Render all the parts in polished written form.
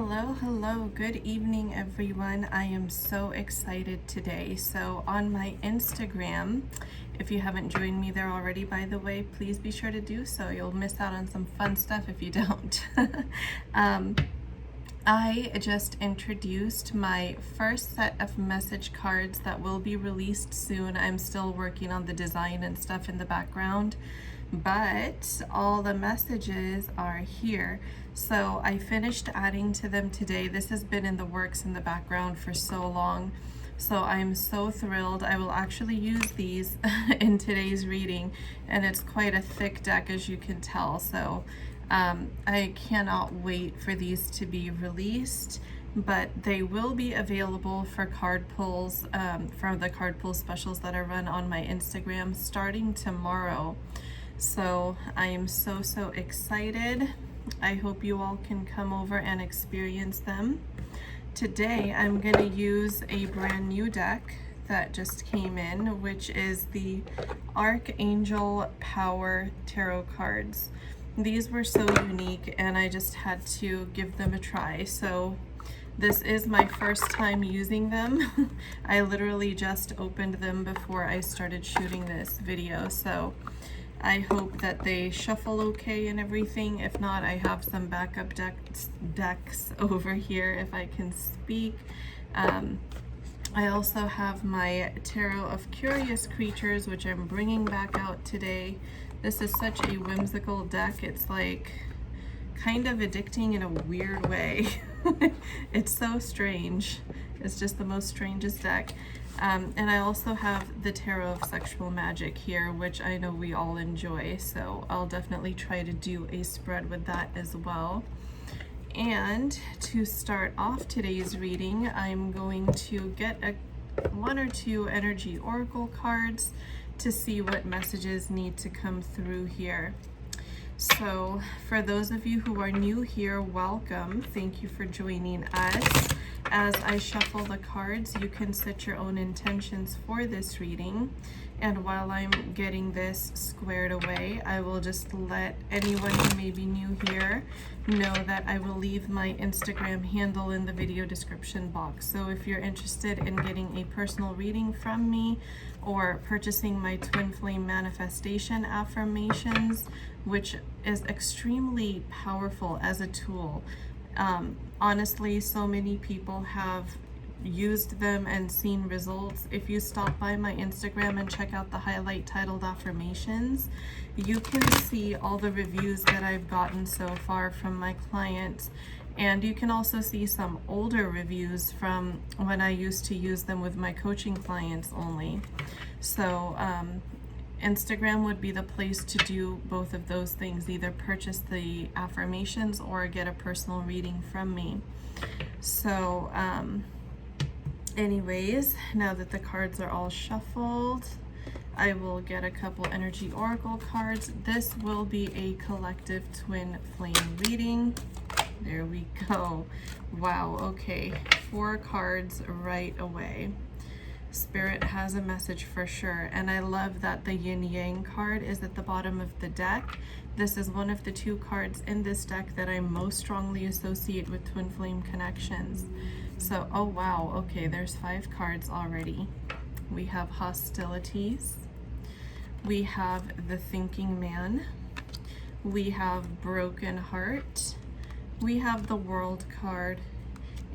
Hello, good evening everyone. I am so excited today. So on my Instagram, if you haven't joined me there already, by the way, please be sure to do so. You'll miss out on some fun stuff if you don't. I just introduced my first set of message cards that will be released soon. I'm still working on the design and stuff in the background, but all the messages are here. So I finished adding to them today. This has been in the works in the background for so long. So I'm so thrilled. I will actually use these in today's reading, and it's quite a thick deck, as you can tell. So I cannot wait for these to be released, but they will be available for card pulls from the card pull specials that are run on my Instagram starting tomorrow. So I am so excited. I hope you all can come over and experience them. Today I'm going to use a brand new deck that just came in, which is the Archangel Power Tarot cards. These were so unique and I just had to give them a try. So this is my first time using them. I literally just opened them before I started shooting this video. So I hope that they shuffle okay and everything. If not, I have some backup decks over here if I can speak. I also have my Tarot of Curious Creatures, which I'm bringing back out today. This is such a whimsical deck. It's like kind of addicting in a weird way. It's so strange. It's just the most strangest deck. And I also have the Tarot of Sexual Magic here, which I know we all enjoy. So I'll definitely try to do a spread with that as well. And to start off today's reading, I'm going to get one or two energy oracle cards to see what messages need to come through here. So for those of you who are new here, welcome. Thank you for joining us. As I shuffle the cards, you can set your own intentions for this reading. And while I'm getting this squared away, I will just let anyone who may be new here know that I will leave my Instagram handle in the video description box. So if you're interested in getting a personal reading from me or purchasing my Twin Flame Manifestation Affirmations, which is extremely powerful as a tool. Honestly, so many people have used them and seen results. If you stop by my Instagram and check out the highlight titled affirmations, you can see all the reviews that I've gotten so far from my clients. And you can also see some older reviews from when I used to use them with my coaching clients only. So Instagram would be the place to do both of those things, either purchase the affirmations or get a personal reading from me. So anyways, now that the cards are all shuffled, I will get a couple energy oracle cards. This will be a collective twin flame reading. There we go. Wow, okay, 4 cards right away. Spirit has a message for sure, and I love that the yin yang card is at the bottom of the deck. This is one of the 2 cards in this deck that I most strongly associate with twin flame connections. So, oh wow, okay, there's 5 cards already. We have hostilities, we have the thinking man, we have broken heart, we have the world card,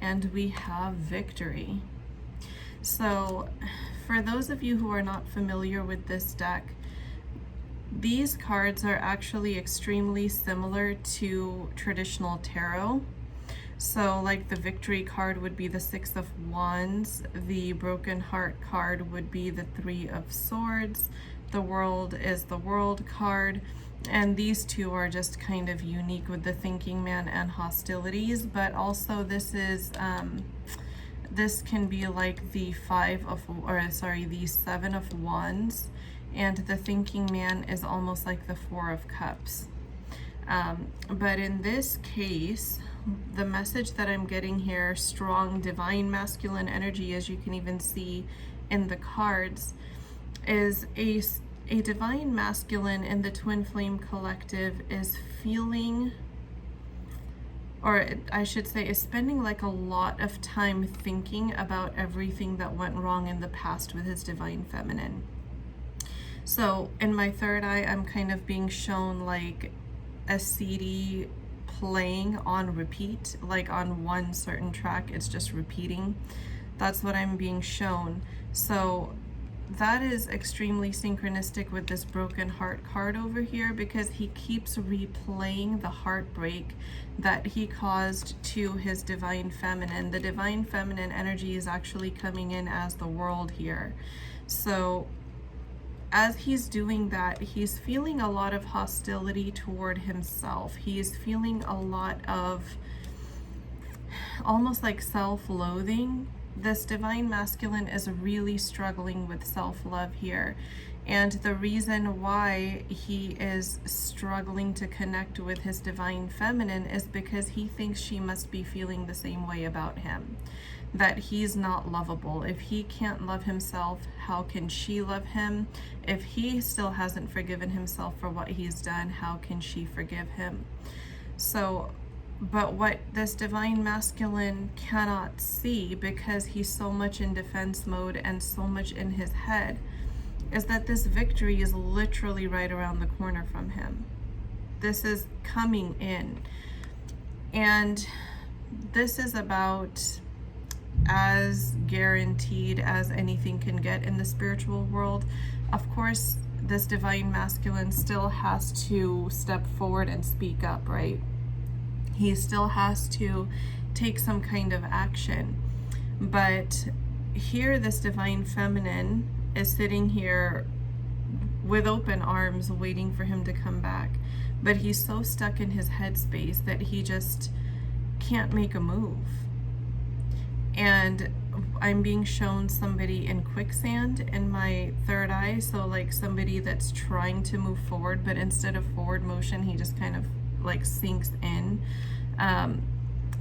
and we have victory. So for those of you who are not familiar with this deck, these cards are actually extremely similar to traditional tarot. So like the victory card would be the 6 of Wands, the broken heart card would be the 3 of Swords, the world is the world card, and these 2 are just kind of unique with the thinking man and hostilities. But also this is this can be like the 7 of Wands, and the thinking man is almost like the 4 of Cups. But in this case, the message that I'm getting here, strong divine masculine energy, as you can even see in the cards, is a divine masculine in the Twin Flame Collective is feeling or I should say, is spending like a lot of time thinking about everything that went wrong in the past with his divine feminine. So in my third eye, I'm kind of being shown like a CD playing on repeat, like on one certain track, it's just repeating. That's what I'm being shown. So that is extremely synchronistic with this broken heart card over here, because he keeps replaying the heartbreak that he caused to his divine feminine. The divine feminine energy is actually coming in as the world here. So as he's doing that, he's feeling a lot of hostility toward himself. He's feeling a lot of almost like self-loathing. This divine masculine is really struggling with self-love here. And the reason why he is struggling to connect with his divine feminine is because he thinks she must be feeling the same way about him, that he's not lovable. If he can't love himself, how can she love him? If he still hasn't forgiven himself for what he's done, how can she forgive him? So, but what this divine masculine cannot see, because he's so much in defense mode and so much in his head, is that this victory is literally right around the corner from him. This is coming in. And this is about as guaranteed as anything can get in the spiritual world. Of course, this divine masculine still has to step forward and speak up, right? He still has to take some kind of action. But here, this divine feminine is sitting here with open arms waiting for him to come back. But he's so stuck in his headspace that he just can't make a move. And I'm being shown somebody in quicksand in my third eye. So like somebody that's trying to move forward, but instead of forward motion, he just kind of like sinks in.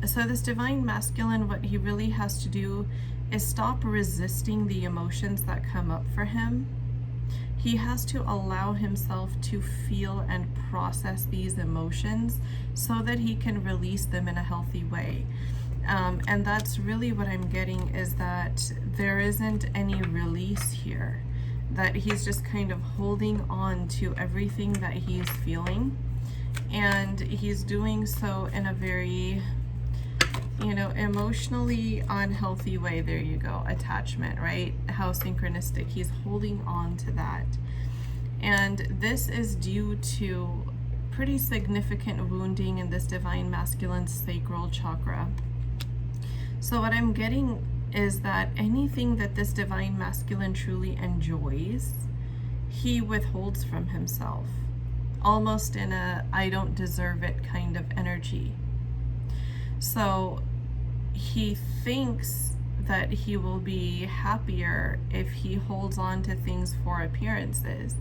So this divine masculine, what he really has to do is stop resisting the emotions that come up for him. He has to allow himself to feel and process these emotions so that he can release them in a healthy way. And that's really what I'm getting, is that there isn't any release here, that he's just kind of holding on to everything that he's feeling. And he's doing so in a very, emotionally unhealthy way. There you go, attachment, right? How synchronistic. He's holding on to that. And this is due to pretty significant wounding in this divine masculine sacral chakra. So what I'm getting is that anything that this divine masculine truly enjoys, he withholds from himself, almost in a I don't deserve it kind of energy. So he thinks that he will be happier if he holds on to things for appearances.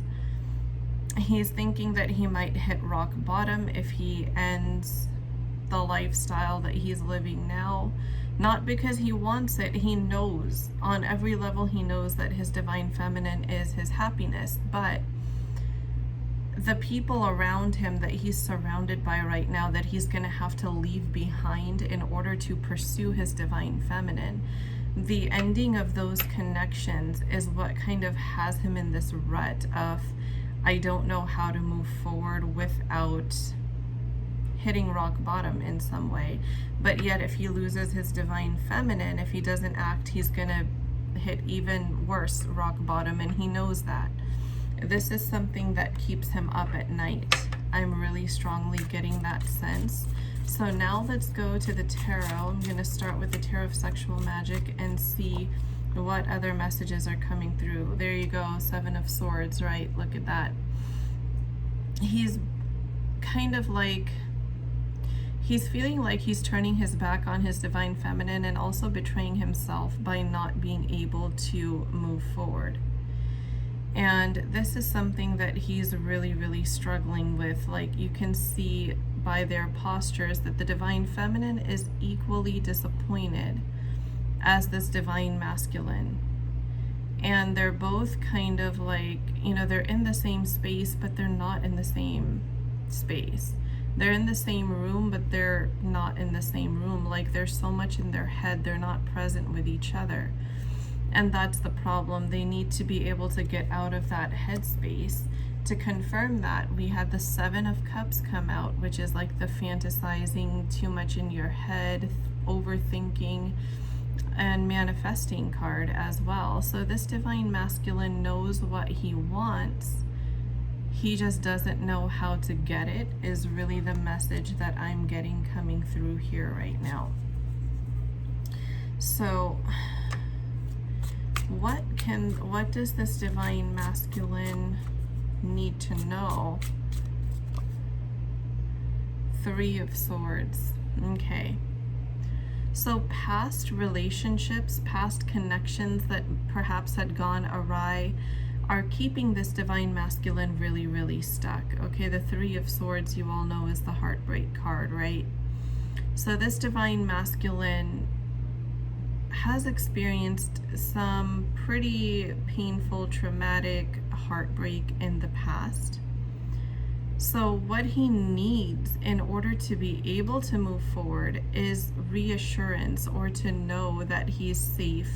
He's thinking that he might hit rock bottom if he ends the lifestyle that he's living now. Not because he wants it, he knows, on every level he knows that his divine feminine is his happiness, but the people around him that he's surrounded by right now, that he's going to have to leave behind in order to pursue his divine feminine, the ending of those connections is what kind of has him in this rut of, I don't know how to move forward without hitting rock bottom in some way. But yet if he loses his divine feminine, if he doesn't act, he's gonna hit even worse rock bottom, and he knows that. This is something that keeps him up at night. I'm really strongly getting that sense. So now let's go to the tarot. I'm gonna start with the Tarot of Sexual Magic and see what other messages are coming through. There you go, Seven of Swords, right? Look at that. He's kind of like, he's feeling like he's turning his back on his divine feminine and also betraying himself by not being able to move forward. And this is something that he's really, really struggling with. Like, you can see by their postures that the divine feminine is equally disappointed as this divine masculine. And they're both kind of like, they're in the same space, but they're not in the same space. They're in the same room, but they're not in the same room. Like, there's so much in their head, they're not present with each other. And that's the problem. They need to be able to get out of that headspace. To confirm that, we had the Seven of Cups come out, which is like the fantasizing too much in your head, overthinking, and manifesting card as well. So this divine masculine knows what he wants. He just doesn't know how to get it, is really the message that I'm getting coming through here right now. So what does this divine masculine need to know? Three of Swords. Okay. So past relationships, past connections that perhaps had gone awry are keeping this divine masculine really, really stuck. Okay, the Three of Swords, you all know, is the heartbreak card, right? So this divine masculine has experienced some pretty painful, traumatic heartbreak in the past. So what he needs in order to be able to move forward is reassurance, or to know that he's safe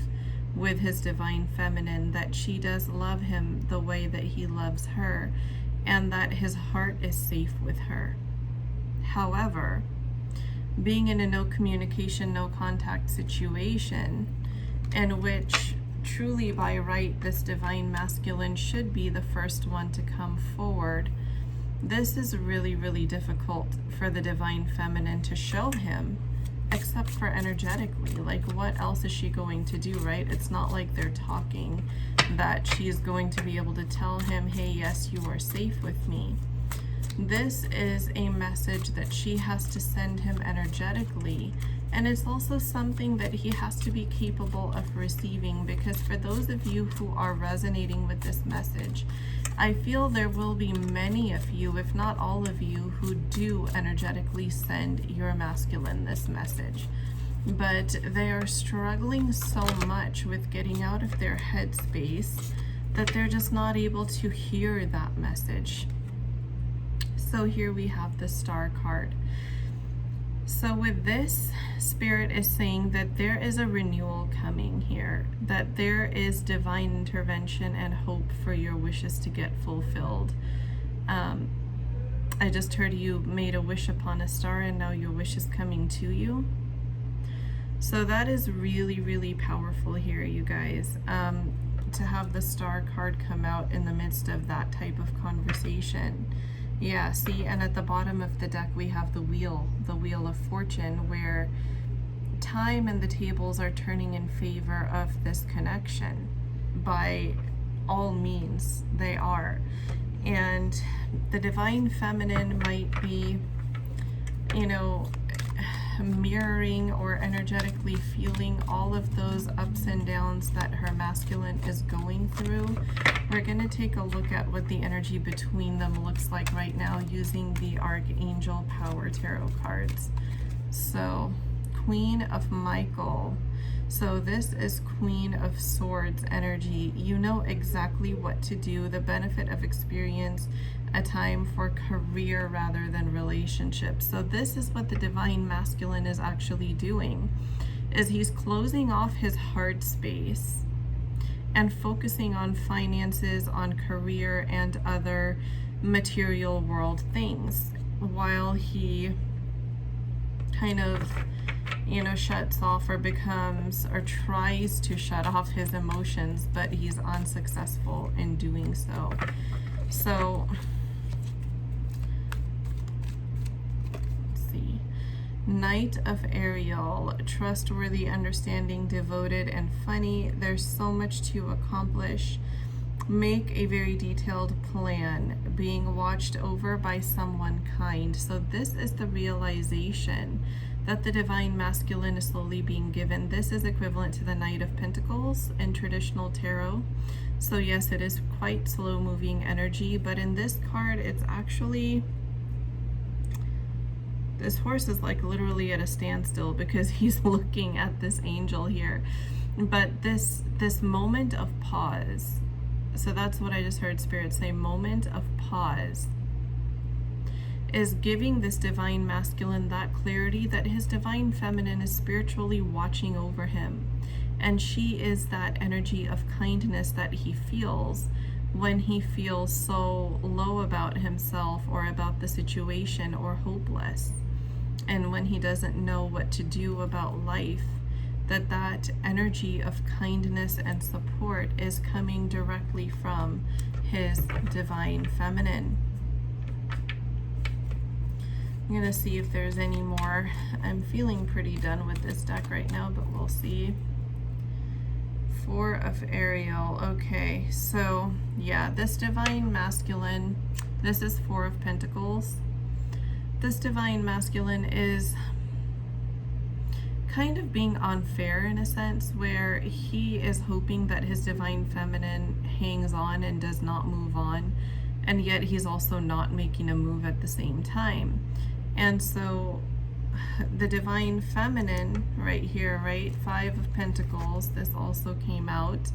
with his divine feminine, that she does love him the way that he loves her, and that his heart is safe with her. However, being in a no communication, no contact situation, in which truly by right this divine masculine should be the first one to come forward, this is really, really difficult for the divine feminine to show him, except for energetically. Like, what else is she going to do, right? It's not like they're talking, that she's going to be able to tell him, hey, yes, you are safe with me. This is a message that she has to send him energetically, and it's also something that he has to be capable of receiving, because for those of you who are resonating with this message, I feel there will be many of you, if not all of you, who do energetically send your masculine this message. But they are struggling so much with getting out of their headspace that they're just not able to hear that message. So here we have the Star card. So with this, Spirit is saying that there is a renewal coming here, that there is divine intervention and hope for your wishes to get fulfilled. I just heard you made a wish upon a star, and now your wish is coming to you. So that is really, really powerful here, you guys. To have the Star card come out in the midst of that type of conversation. Yeah, see, and at the bottom of the deck we have the Wheel of Fortune, where time and the tables are turning in favor of this connection. By all means, they are. And the divine feminine might be, you know, mirroring or energetically feeling all of those ups and downs that her masculine is going through. We're going to take a look at what the energy between them looks like right now using the Archangel Power Tarot cards. So, Queen of Michael. So this is Queen of Swords energy. You know exactly what to do. The benefit of experience, a time for career rather than relationships. So this is what the divine masculine is actually doing, is he's closing off his heart space and focusing on finances, on career, and other material world things, while he kind of, you know, shuts off or becomes or tries to shut off his emotions, but he's unsuccessful in doing so. So let's see. Knight of Ariel, trustworthy, understanding, devoted, and funny. There's so much to accomplish. Make a very detailed plan, being watched over by someone kind. So this is the realization that the divine masculine is slowly being given. This is equivalent to the Knight of Pentacles in traditional tarot. So yes, it is quite slow moving energy, but in this card, it's actually, this horse is like literally at a standstill because he's looking at this angel here. But this moment of pause, so that's what I just heard Spirit say, moment of pause, is giving this divine masculine that clarity that his divine feminine is spiritually watching over him. And she is that energy of kindness that he feels when he feels so low about himself or about the situation or hopeless. And when he doesn't know what to do about life, that energy of kindness and support is coming directly from his divine feminine. I'm going to see if there's any more. I'm feeling pretty done with this deck right now, but we'll see. Four of Ariel. Okay, so yeah, this divine masculine, this is Four of Pentacles. This divine masculine is kind of being unfair in a sense, where he is hoping that his divine feminine hangs on and does not move on, and yet he's also not making a move at the same time. And so the divine feminine right here, right, Five of Pentacles, this also came out,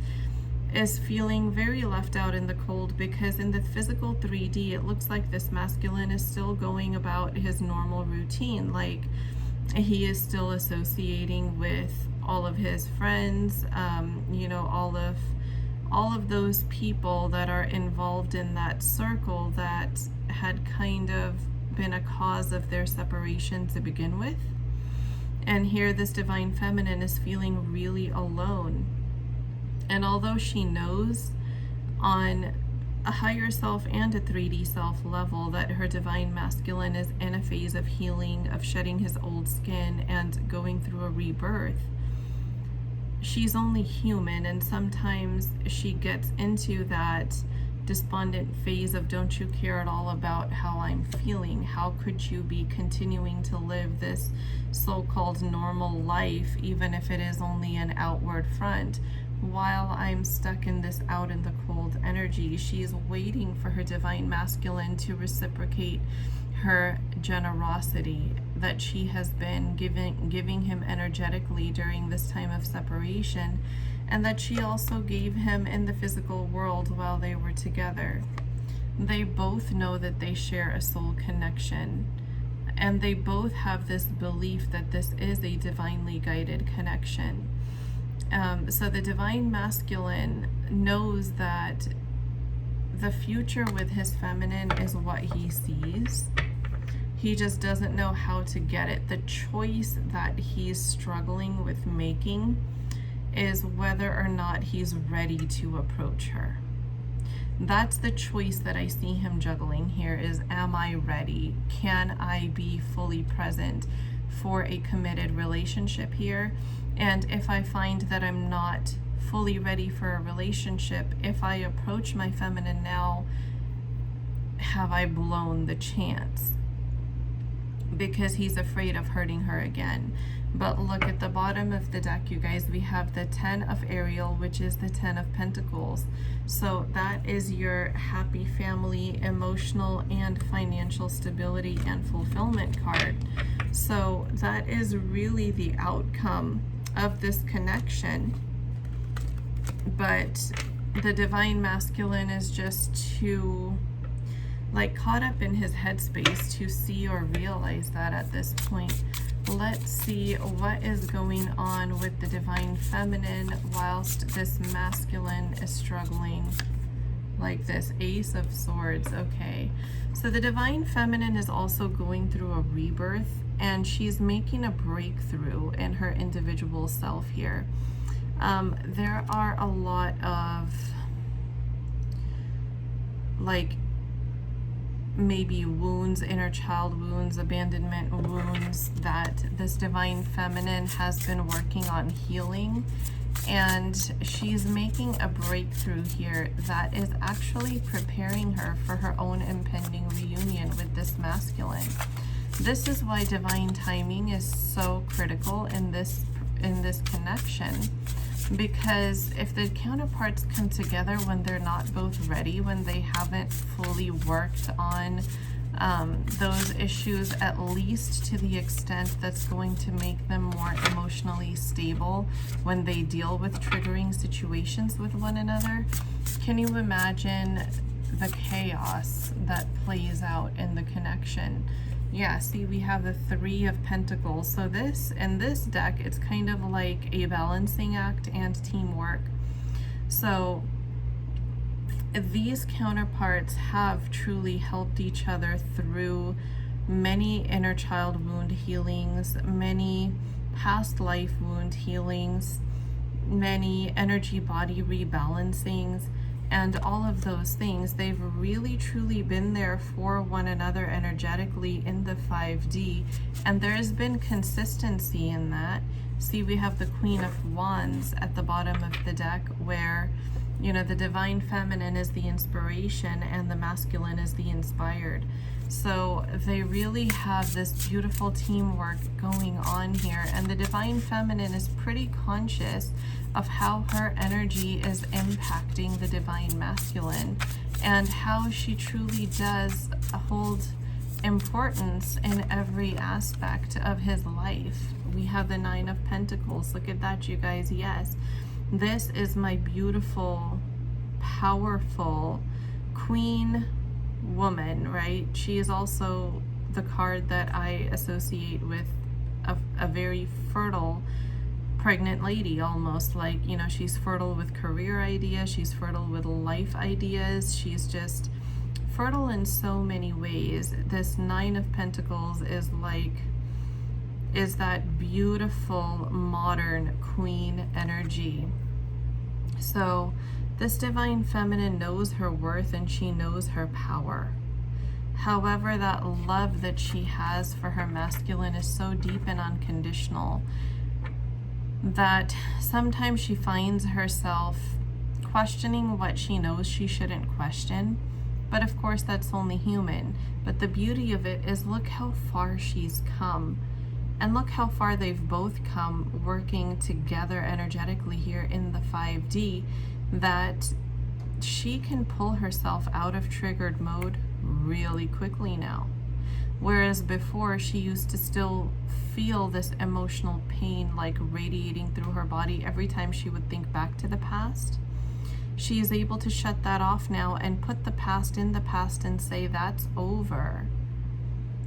is feeling very left out in the cold, because in the physical 3D it looks like this masculine is still going about his normal routine. Like, he is still associating with all of his friends, you know, all of those people that are involved in that circle that had kind of been a cause of their separation to begin with. And here this divine feminine is feeling really alone. And although she knows on a higher self and a 3D self level that her divine masculine is in a phase of healing, of shedding his old skin and going through a rebirth, she's only human, and sometimes she gets into that despondent phase of, don't you care at all about how I'm feeling? How could you be continuing to live this so-called normal life, even if it is only an outward front, while I'm stuck in this out in the cold energy? She is waiting for her divine masculine to reciprocate her generosity that she has been giving him energetically during this time of separation, and that she also gave him in the physical world while they were together. They both know that they share a soul connection, and they both have this belief that this is a divinely guided connection. So the divine masculine knows that the future with his feminine is what he sees. He just doesn't know how to get it. The choice that he's struggling with making is whether or not he's ready to approach her. That's the choice that I see him juggling here, is, am I ready? Can I be fully present for a committed relationship here? And if I find that I'm not fully ready for a relationship, if I approach my feminine now, have I blown the chance? Because he's afraid of hurting her again. But look at the bottom of the deck, you guys. We have the 10 of Ariel, which is the 10 of Pentacles. So that is your happy family, emotional and financial stability and fulfillment card. So that is really the outcome of this connection. But the divine masculine is just too, like, caught up in his headspace to see or realize that at this point. Let's see what is going on with the divine feminine whilst this masculine is struggling like this. Ace of Swords. Okay, so the divine feminine is also going through a rebirth, and she's making a breakthrough in her individual self here. There are a lot of, like, maybe wounds, inner child wounds, abandonment wounds that this divine feminine has been working on healing, and she's making a breakthrough here that is actually preparing her for her own impending reunion with this masculine. This is why divine timing is so critical in this connection, because if the counterparts come together when they're not both ready, when they haven't fully worked on those issues, at least to the extent that's going to make them more emotionally stable when they deal with triggering situations with one another, can you imagine the chaos that plays out in the connection. Yeah, see, we have the Three of Pentacles. So this, in this deck, it's kind of like a balancing act and teamwork. So these counterparts have truly helped each other through many inner child wound healings, many past life wound healings, many energy body rebalancings, and all of those things. They've really truly been there for one another energetically in the 5D, and there has been consistency in that. See, we have the Queen of Wands at the bottom of the deck, where, you know, the divine feminine is the inspiration and the masculine is the inspired. So they really have this beautiful teamwork going on here, and the divine feminine is pretty conscious of how her energy is impacting the divine masculine and how she truly does hold importance in every aspect of his life. We have the Nine of Pentacles. Look at that, you guys. Yes, this is my beautiful, powerful queen woman, right? She is also the card that I associate with a very fertile pregnant lady, almost like, you know, she's fertile with career ideas, she's fertile with life ideas, she's just fertile in so many ways. This Nine of Pentacles is that beautiful modern queen energy. So this divine feminine knows her worth and she knows her power. However, that love that she has for her masculine is so deep and unconditional that sometimes she finds herself questioning what she knows she shouldn't question. But of course, that's only human. But the beauty of it is, look how far she's come. And look how far they've both come working together energetically here in the 5D, that she can pull herself out of triggered mode really quickly now. Whereas before, she used to still feel this emotional pain like radiating through her body every time she would think back to the past. She is able to shut that off now and put the past in the past and say, that's over.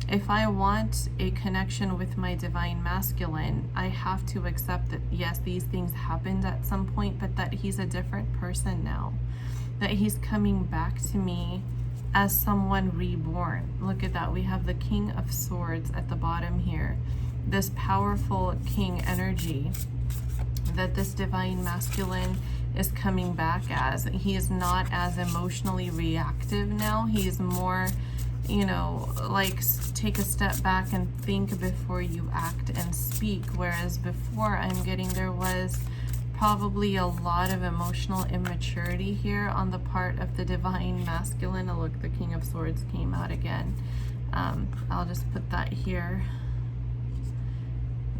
If I want a connection with my divine masculine, I have to accept that, yes, these things happened at some point, but that he's a different person now. That he's coming back to me as someone reborn. Look at that. We have the King of Swords at the bottom here. This powerful king energy that this divine masculine is coming back as. He is not as emotionally reactive now. He is more, you know, like, take a step back and think before you act and speak. Whereas before, I'm getting there was probably a lot of emotional immaturity here on the part of the divine masculine. Oh, look, the King of Swords came out again. I'll just put that here.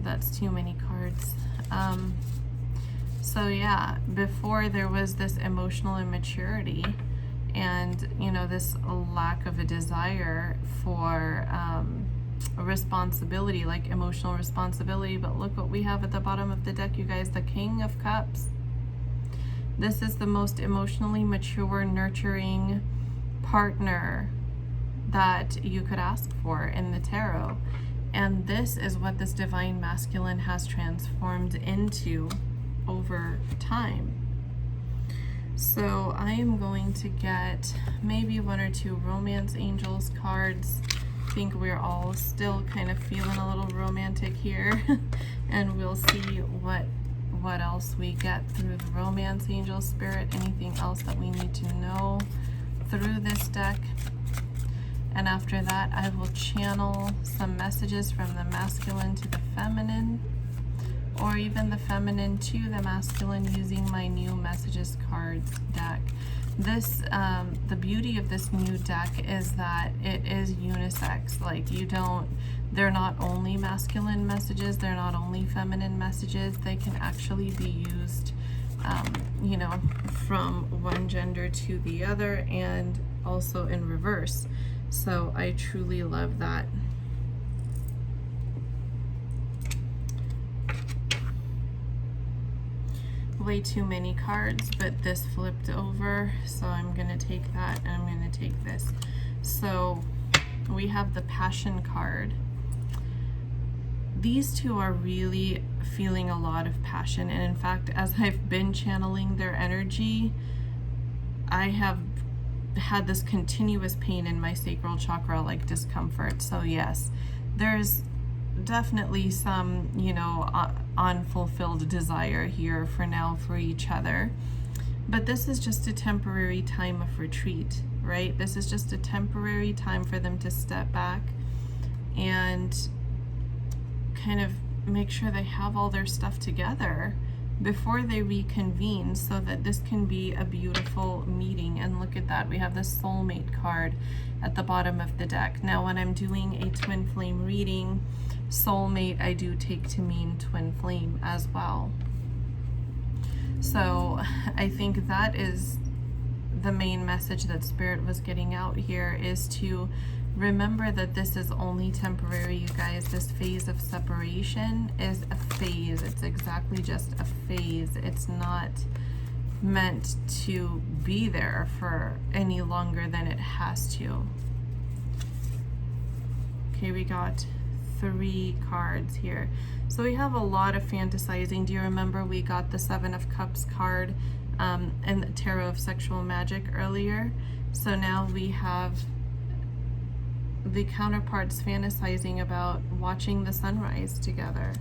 That's too many cards. So yeah, before there was this emotional immaturity and, you know, this lack of a desire for responsibility, like emotional responsibility. But look what we have at the bottom of the deck, you guys, the King of Cups. This is the most emotionally mature, nurturing partner that you could ask for in the tarot. And this is what this divine masculine has transformed into over time. So I am going to get maybe one or two romance angels cards. I think we're all still kind of feeling a little romantic here. And we'll see what else we get through the romance angel spirit, anything else that we need to know through this deck. And after that, I will channel some messages from the masculine to the feminine, or even the feminine to the masculine, using my new messages cards deck. This, the beauty of this new deck is that it is unisex. Like, they're not only masculine messages, they're not only feminine messages. They can actually be used, you know, from one gender to the other, and also in reverse. So I truly love that. way too many cards, but this flipped over, so I'm gonna take that and I'm gonna take this. So we have the Passion card. These two are really feeling a lot of passion, and in fact, as I've been channeling their energy, I have had this continuous pain in my sacral chakra, like discomfort. So yes, there's definitely some, you know, unfulfilled desire here for now for each other. But this is just a temporary time of retreat, right? This is just a temporary time for them to step back and kind of make sure they have all their stuff together before they reconvene, so that this can be a beautiful meeting. And look at that, we have the Soulmate card at the bottom of the deck. Now when I'm doing a twin flame reading, soulmate I do take to mean twin flame as well. So I think that is the main message that Spirit was getting out here, is to remember that this is only temporary, you guys. This phase of separation is a phase. It's exactly just a phase. It's not meant to be there for any longer than it has to. Okay, we got 3 cards here. So we have a lot of fantasizing. Do you remember we got the 7 of Cups card and the Tarot of Sexual Magic earlier? So now we have the counterparts fantasizing about watching the sunrise together,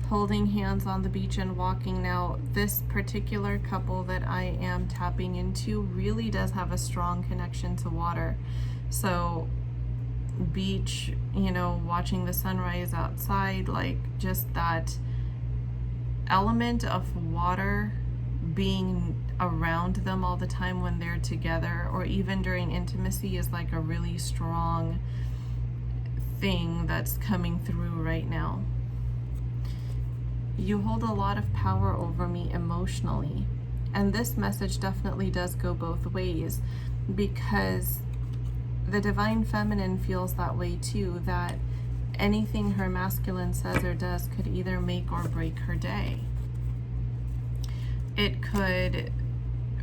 holding hands on the beach and walking. Now this particular couple that I am tapping into really does have a strong connection to water. So beach, you know, watching the sunrise outside, like just that element of water being around them all the time when they're together, or even during intimacy, is like a really strong thing that's coming through right now. You hold a lot of power over me emotionally, and this message definitely does go both ways, because the Divine Feminine feels that way too, that anything her masculine says or does could either make or break her day. It could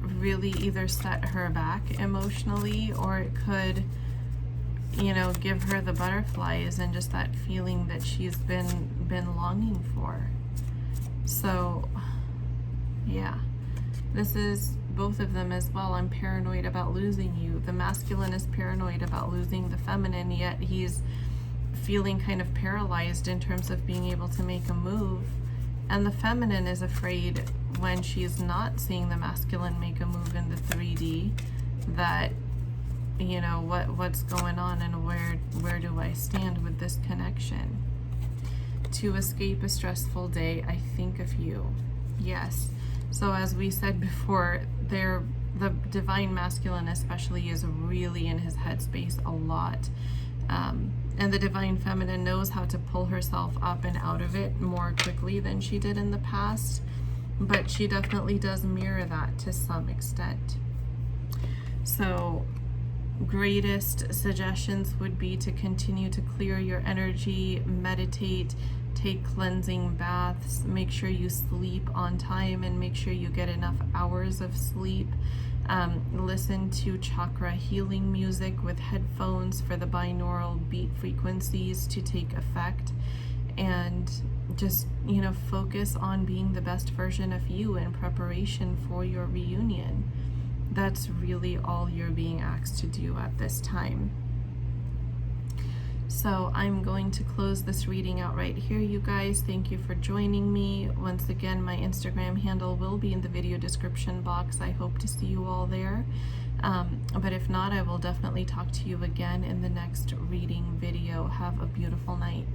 really either set her back emotionally, or it could, you know, give her the butterflies and just that feeling that she's been longing for. So yeah, this is both of them as well. I'm paranoid about losing you. The masculine is paranoid about losing the feminine, yet he's feeling kind of paralyzed in terms of being able to make a move. And the feminine is afraid, when she's not seeing the masculine make a move in the 3D, that, you know, what's going on, and where do I stand with this connection? To escape a stressful day, I think of you. Yes. So as we said before, the Divine Masculine especially is really in his headspace a lot. And the Divine Feminine knows how to pull herself up and out of it more quickly than she did in the past, but she definitely does mirror that to some extent. So greatest suggestions would be to continue to clear your energy, meditate, take cleansing baths, make sure you sleep on time and make sure you get enough hours of sleep. Listen to chakra healing music with headphones for the binaural beat frequencies to take effect, and just, you know, focus on being the best version of you in preparation for your reunion. That's really all you're being asked to do at this time. So I'm going to close this reading out right here, you guys. Thank you for joining me. Once again, my Instagram handle will be in the video description box. I hope to see you all there. But if not, I will definitely talk to you again in the next reading video. Have a beautiful night.